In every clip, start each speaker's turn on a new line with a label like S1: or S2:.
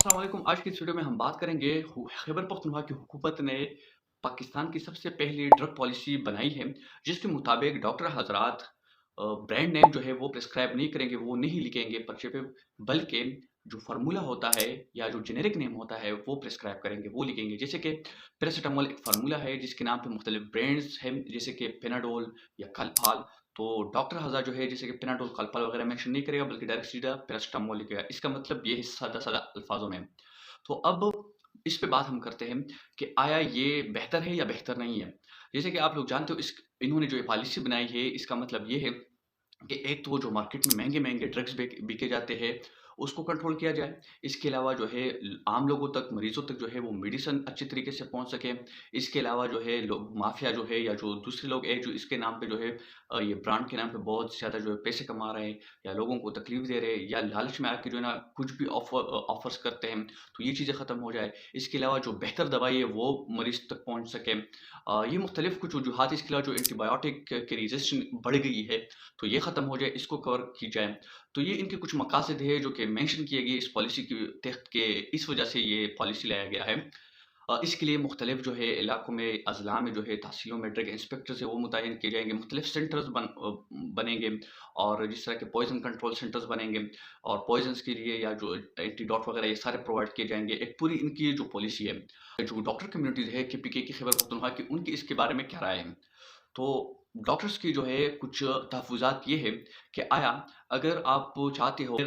S1: अस्सलाम वालेकुम। आज की इस वीडियो में हम बात करेंगे खैबर पख्तूनख्वा की हुकूमत ने पाकिस्तान की सबसे पहली ड्रग पॉलिसी बनाई है, जिसके मुताबिक डॉक्टर हज़रात ब्रांड नेम जो है वो प्रिस्क्राइब नहीं करेंगे, वो नहीं लिखेंगे पर्चे पे, बल्कि जो फ़ॉर्मूला होता है या जो जेनेरिक नेम होता है वो प्रिस्क्राइब करेंगे, वो लिखेंगे। जैसे कि पैरासिटामोल एक फ़ॉर्मूला है जिसके नाम पे मुख्तलिफ ब्रांड्स हैं, जैसे कि पेनाडोल या कल्पाल। तो डॉक्टर हज़ार जो है जैसे कि पेनाडोल, कल्पाल वगैरह मेंशन नहीं करेगा, बल्कि डायरेक्ट सीधा पैरासिटामोल लिखेगा। इसका मतलब ये है सादा-सादा अल्फाज़ों में। तो अब इस पे बात हम करते हैं कि आया ये बेहतर है या बेहतर नहीं है? जैसे कि आप लोग जानते हो, इन्होंने जो ये पॉलिसी बनाई है, इसका मतलब ये है कि एक तो वो जो मार्केट में महँगे-महँगे ड्रग्स बिके जाते हैं, उसको कंट्रोल किया जाए। इसके अलावा जो है आम लोगों तक, मरीज़ों तक जो है वो मेडिसिन अच्छे तरीके से पहुँच सके। इसके अलावा जो है लोग माफ़िया जो है या जो दूसरे लोग हैं जो इसके नाम पे जो है ये ब्रांड के नाम पे बहुत ज़्यादा जो है पैसे कमा रहे हैं या लोगों को तकलीफ़ दे रहे हैं या लालच में आके जो है ना कुछ भी ऑफ़र्स करते हैं, तो ये चीज़ें ख़त्म हो जाए। इसके अलावा जो बेहतर दवाई है वो मरीज़ तक पहुँच सके। ये मुख्तलिफ़ कुछ वजूहात, इसके अलावा जो एंटीबायोटिक की रेज़िस्टेंस बढ़ गई है, तो ये ख़त्म हो जाए, इसको कवर की जाए। तो ये इनके कुछ मकासद है जो कि मेंशन किए गए इस पॉलिसी के तहत के इस वजह से ये पॉलिसी लाया गया है। इसके लिए मुख्तलिफ जो है इलाकों में, अज़ला में जो है, तहसीलों में ड्रग इंस्पेक्टर्स है वो मुतय्यन किए जाएँगे। मुख्तलिफ सेंटर्स बनेंगे और जिस तरह के पॉइज़न कंट्रोल सेंटर्स बनेंगे और पॉइज़न्स के लिए या जो एंटीडोट वगैरह ये सारे प्रोवाइड किए जाएँगे। एक पूरी इनकी जो पॉलिसी है, जो डॉक्टर कम्युनिटीज़ है केपीके की, खैबर पख्तूनख्वा की, उनकी इसके बारे में क्या राय है? तो डॉक्टर्स की जो है कुछ तहफ़्फ़ुज़ात ये है कि आया अगर आप चाहते हो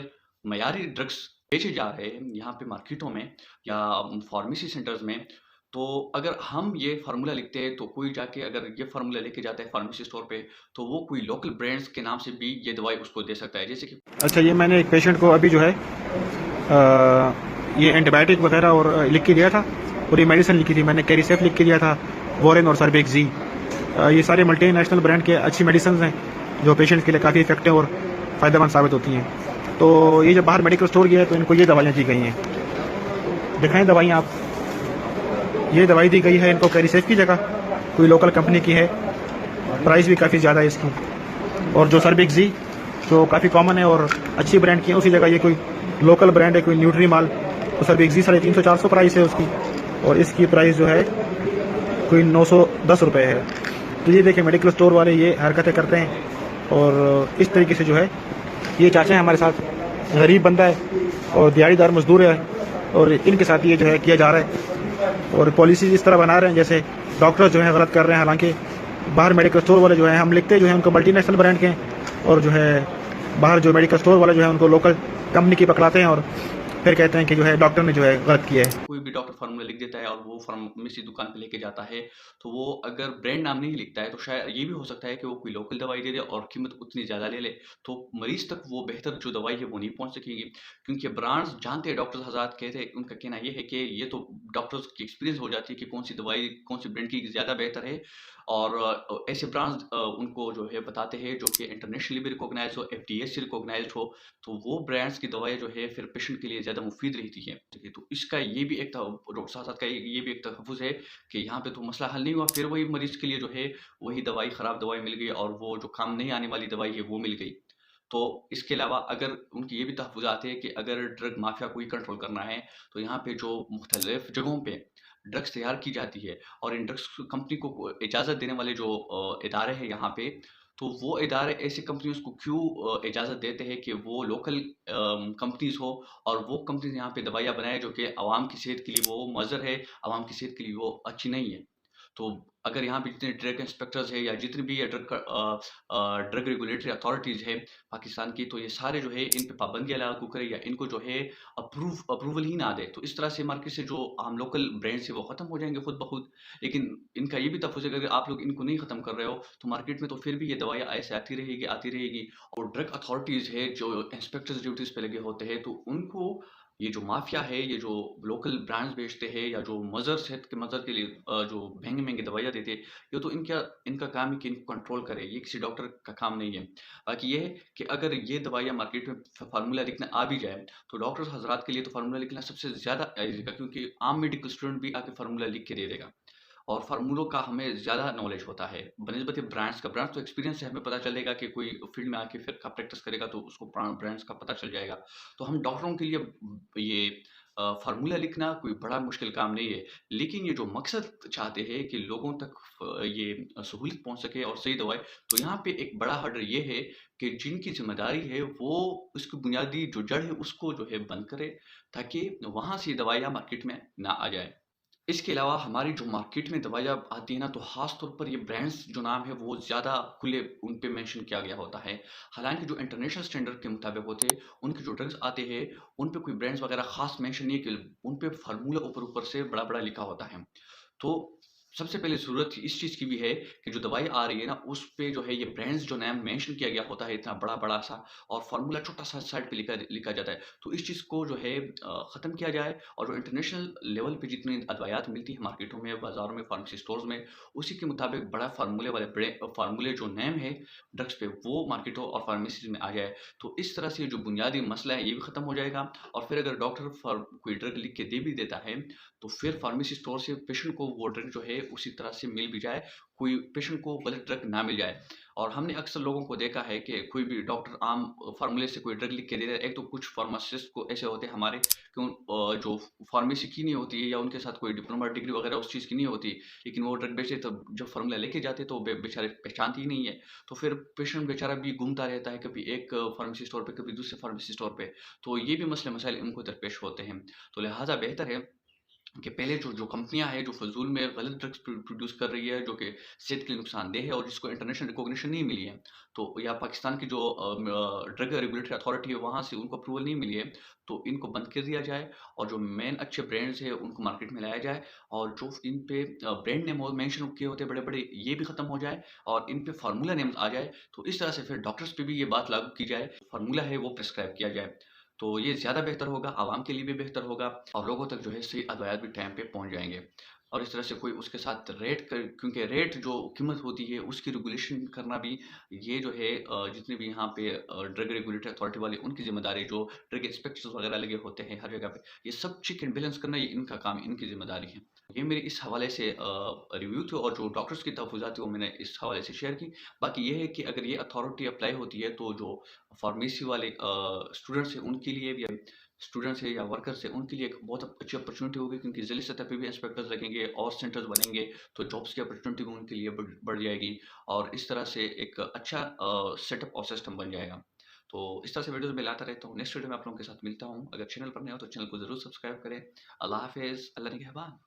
S1: मयारी ड्रग्स बेचे जा रहे हैं यहाँ पे मार्केटों में या फार्मेसी सेंटर्स में, तो अगर हम ये फ़ॉर्मूला लिखते हैं तो कोई जाके अगर ये फ़ॉर्मूला लेके जाता है फार्मेसी स्टोर पे, तो वो कोई लोकल ब्रांड्स के नाम से भी ये दवाई उसको दे सकता है। जैसे कि
S2: अच्छा, ये मैंने एक पेशेंट को अभी जो है ये एंटीबायोटिक वगैरह और लिख के दिया था, और ये मेडिसिन लिखी थी मैंने, कैरिसेफ लिख के दिया था, वॉरेन और सर्बेक्सी। ये सारे मल्टीनेशनल ब्रांड के अच्छी मेडिसिन हैं जो पेशेंट के लिए काफ़ी इफेक्टिव और फ़ायदेमंद साबित होती हैं। तो ये जब बाहर मेडिकल स्टोर गया है तो इनको ये दवाइयाँ दी गई हैं। दिखाएं दवाइयाँ आप। ये दवाई दी गई है इनको कैरिसेफ की जगह, कोई लोकल कंपनी की है, प्राइस भी काफ़ी ज़्यादा है इसकी। और जो सर्बेक्सी जो काफ़ी कॉमन है और अच्छी ब्रांड की है, उसी जगह ये कोई लोकल ब्रांड है, कोई न्यूट्री माल, तो सर्बेक्सी 350-400 प्राइस है उसकी, और इसकी प्राइस जो है कोई 910 रुपये है। तो ये देखिए मेडिकल स्टोर वाले ये हरकतें करते हैं, और इस तरीके से जो है ये चाचा है हमारे साथ, गरीब बंदा है और दिहाड़ीदार मजदूर है, और इनके साथ ये जो है किया जा रहा है। और पॉलिसी इस तरह बना रहे हैं जैसे डॉक्टर जो है गलत कर रहे हैं, हालांकि बाहर मेडिकल स्टोर वाले जो है हम लिखते जो है उनको मल्टीनेशनल ब्रांड के हैं, और जो है बाहर जो मेडिकल स्टोर वाले जो है उनको लोकल कंपनी की पकड़ाते हैं, और फिर कहते हैं कि जो है डॉक्टर ने जो है गलत किया है।
S1: कोई भी डॉक्टर फ़ॉर्मूला लिख देता है और वो फार्मेसी दुकान पे लेके जाता है, तो वो अगर ब्रांड नाम नहीं लिखता है, तो शायद ये भी हो सकता है कि वो कोई लोकल दवाई दे दे और कीमत उतनी ज़्यादा ले ले, तो मरीज़ तक वो बेहतर जो दवाई है, वो नहीं पहुँच सकेगी। क्योंकि ब्रांड्स जानते हैं, डॉक्टर्स हज़रात कहते हैं, उनका कहना ये है कि ये तो डॉक्टर्स की एक्सपीरियंस हो जाती है कि कौन-सी दवाई, कौन-सी ब्रांड की ज़्यादा बेहतर है, और ऐसे ब्रांड्स उनको जो है बताते हैं, जो कि इंटरनेशनली भी रिकॉग्नाइज़्ड हो, एफडीए से रिकॉग्नाइज़्ड हो, तो वो ब्रांड्स की दवाएँ जो है फिर पेशेंट के लिए ज़्यादा मुफ़ीद रहती हैं। ठीक है, तो इसका ये भी एक साथ-साथ का ये भी एक तहफ़्फ़ुज़ है कि यहाँ पे तो मसला हल नहीं हुआ, फिर वही मरीज़ के लिए जो है वही दवाई, ख़राब दवाई मिल गई और वो जो काम नहीं आने वाली दवाई है वो मिल गई। तो इसके अलावा अगर उनकी ये भी तहफ़्फ़ुज़ात है कि अगर ड्रग माफ़िया को ही कंट्रोल करना है, तो यहाँ पे जो मुख्तलिफ़ जगहों पे ड्रग्स तैयार की जाती है और इन ड्रग्स कंपनी को इजाज़त देने वाले जो इदारे हैं यहाँ पे, तो वो इदारे ऐसी कंपनीज़ को क्यों इजाज़त देते हैं कि वो लोकल कंपनीज़ हो और वो कंपनीज़ यहाँ पे दवाइयाँ बनाएँ जो कि आवाम की सेहत के लिए वो मुज़र है, आवाम की सेहत के लिए वो अच्छी नहीं है। तो अगर यहाँ पे जितने ड्रग इंस्पेक्टर्स हैं या जितनी भी ये ड्रग रेगुलेटरी अथॉरिटीज़ है पाकिस्तान की, तो ये सारे जो है इन पे पाबंदियाँ लागू करें या इनको जो है अप्रूवल ही ना दें। तो इस तरह से मार्केट से जो आम लोकल ब्रांड्स है वो ख़त्म हो जाएँगे खुद ब खुद। लेकिन इनका ये भी तफ़्फ़ुज़ है कि अगर आप लोग इनको नहीं ख़त्म कर रहे हो, तो मार्केट में तो फिर भी ये दवाइयाँ ऐसे आती रहेगी, और ड्रग अथॉरिटीज़ है जो इंस्पेक्टर्स ड्यूटीज़ पे लगे होते हैं, तो उनको ये जो माफ़िया है, ये जो लोकल ब्रांड्स बेचते हैं या जो मज़र सेहत के मज़र के लिए जो महँगी-महँगी दवाइयाँ देते हैं, ये तो इनका इनका काम है कि इनको कंट्रोल करें, ये किसी डॉक्टर का काम नहीं है। बाकी ये है कि अगर ये दवाइयाँ मार्केट में फ़ॉर्मूला लिखना आ भी जाए, तो डॉक्टर्स हज़रात के लिए तो फ़ॉर्मूला लिखना सबसे ज़्यादा ईज़ी रहेगा, क्योंकि आम मेडिकल स्टूडेंट भी आके फ़ॉर्मूला लिख के दे देगा। और फ़ॉर्मूलों का हमें ज़्यादा नॉलेज होता है बनिस्बत ब्रांड्स का। ब्रांड्स तो एक्सपीरियंस से हमें पता चलेगा कि कोई फील्ड में आके फिर का प्रैक्टिस करेगा तो उसको ब्रांड्स का पता चल जाएगा। तो हम डॉक्टरों के लिए ये फ़ॉर्मूला लिखना कोई बड़ा मुश्किल काम नहीं है, लेकिन ये जो मकसद चाहते हैं कि लोगों तक ये सहूलियत पहुँच सके और सही दवाएँ, तो यहाँ पे एक बड़ा हर्डल ये है कि जिनकी ज़िम्मेदारी है वो उसकी बुनियादी जो जड़ है उसको जो है बंद करे, ताकि वहाँ से दवाइयाँ मार्केट में ना आ जाएँ। इसके अलावा हमारी जो मार्केट में दवाइयाँ आती हैं ना, तो ख़ास तौर पर ये ब्रांड्स जो नाम है वो ज़्यादा खुले उन पे मेंशन किया गया होता है। हालाँकि जो इंटरनेशनल स्टैंडर्ड के मुताबिक होते हैं, उनके जो ड्रग्स आते हैं, उन पे कोई ब्रांड्स वग़ैरह ख़ास मेंशन नहीं है कि उन पे फ़ॉर्मूला ऊपर-ऊपर से बड़ा-बड़ा लिखा होता है। तो सबसे पहले ज़रूरत इस चीज़ की भी है कि जो दवाई आ रही है ना, उस पे जो है ये ब्रांड्स जो नाम मेंशन किया गया होता है इतना बड़ा-बड़ा सा, और फ़ॉर्मूला छोटा-सा साइड पे लिखा लिखा जाता है। तो इस चीज़ को जो है ख़त्म किया जाए, और जो इंटरनेशनल लेवल पे जितनी अद्वियात मिलती है मार्केटों में, बाज़ारों में, फार्मेसी स्टोर्स में, उसी के मुताबिक बड़ा फ़ॉर्मूले वाले फ़ॉर्मूले जो नेम है ड्रग्स पे, वो मार्केटों और फार्मेसीज़ में आ जाए। तो इस तरह से जो बुनियादी मसला है ये भी ख़त्म हो जाएगा, और फिर अगर डॉक्टर कोई ड्रग लिख के दे भी देता है, तो फिर फार्मेसी स्टोर से पेशेंट को वो ड्रग जो है उसी तरह से मिल भी जाए, कोई पेशेंट को गलत ड्रग ना मिल जाए। और हमने अक्सर लोगों को देखा है कि कोई भी डॉक्टर आम फार्मूले से कोई ड्रग लिख के दे रहा है। एक तो कुछ फार्मासिस्ट को ऐसे होते हैं हमारे कि जो फार्मेसी की नहीं होती है, या उनके साथ कोई डिप्लोमा डिग्री वगैरह उस चीज़ की नहीं होती, लेकिन वो ड्रग बेचते, तो जब फार्मूला लेके जाते तो बेचारे पहचानते ही नहीं है। तो फिर पेशेंट बेचारा भी घूमता रहता है, कभी एक फार्मेसी स्टोर पे, कभी दूसरे फार्मेसी स्टोर पे। तो ये भी मसले मसाइल उनको दरपेश होते हैं। तो लिहाजा बेहतर है कि पहले जो जो कंपनियाँ हैं जो फ़िज़ूल में गलत ड्रग्स प्रोड्यूस कर रही है, जो कि सेहत के लिए नुकसानदेह है और जिसको इंटरनेशनल रिकॉग्निशन नहीं मिली है, तो या पाकिस्तान की जो ड्रग रेगुलेटरी अथॉरिटी है वहाँ से उनको अप्रूवल नहीं मिली है, तो इनको बंद कर दिया जाए, और जो मेन अच्छे ब्रांड्स हैं उनको मार्केट में लाया जाए, और जो इन पे ब्रांड नेम और मेंशन किए होते हैं बड़े-बड़े, ये भी ख़त्म हो जाए, और इन पे फार्मूला नेम्स आ जाए। तो इस तरह से फिर डॉक्टर्स पे भी ये बात लागू की जाए, फार्मूला है वो प्रिस्क्राइब किया जाए। तो ये ज़्यादा बेहतर होगा, आवाम के लिए भी बेहतर होगा, और लोगों तक जो है सही अद्वियात भी टाइम पे पहुँच जाएँगे। और इस तरह से कोई उसके साथ रेट कर, क्योंकि रेट जो कीमत होती है उसकी रेगुलेशन करना भी, ये जो है जितने भी यहाँ पे ड्रग रेगुलेटरी अथॉरिटी वाले, उनकी ज़िम्मेदारी, जो ड्रग इंस्पेक्टर्स वगैरह लगे होते हैं हर जगह पे, ये सब चेक एंड बैलेंस करना ये इनका काम, इनकी ज़िम्मेदारी है। ये मेरे इस हवाले से रिव्यू थे, और जो डॉक्टर्स की तहफ़्फ़ुज़ात थी वो मैंने इस हवाले से शेयर की। बाकी ये है कि अगर ये अथॉरिटी अप्लाई होती है, तो जो फार्मेसी वाले स्टूडेंट्स हैं उनके लिए भी, स्टूडेंट्स हैं या वर्कर्स हैं उनके लिए एक बहुत अच्छी अपॉर्चुनिटी होगी, क्योंकि ज़िले सतह पे भी इंस्पेक्टर्स लगेंगे और सेंटर्स बनेंगे, तो जॉब्स की अपॉर्चुनिटी भी उनके लिए बढ़ जाएगी, और इस तरह से एक अच्छा सेटअप और सिस्टम बन जाएगा। तो इस तरह से वीडियोज़ मैं लाता रहता हूँ। नेक्स्ट वीडियो में आप लोगों के साथ मिलता हूँ। अगर चैनल पर नए हो तो चैनल को ज़रूर सब्सक्राइब करें। अल्लाह हाफ़िज़, अल्लाह निगहबान।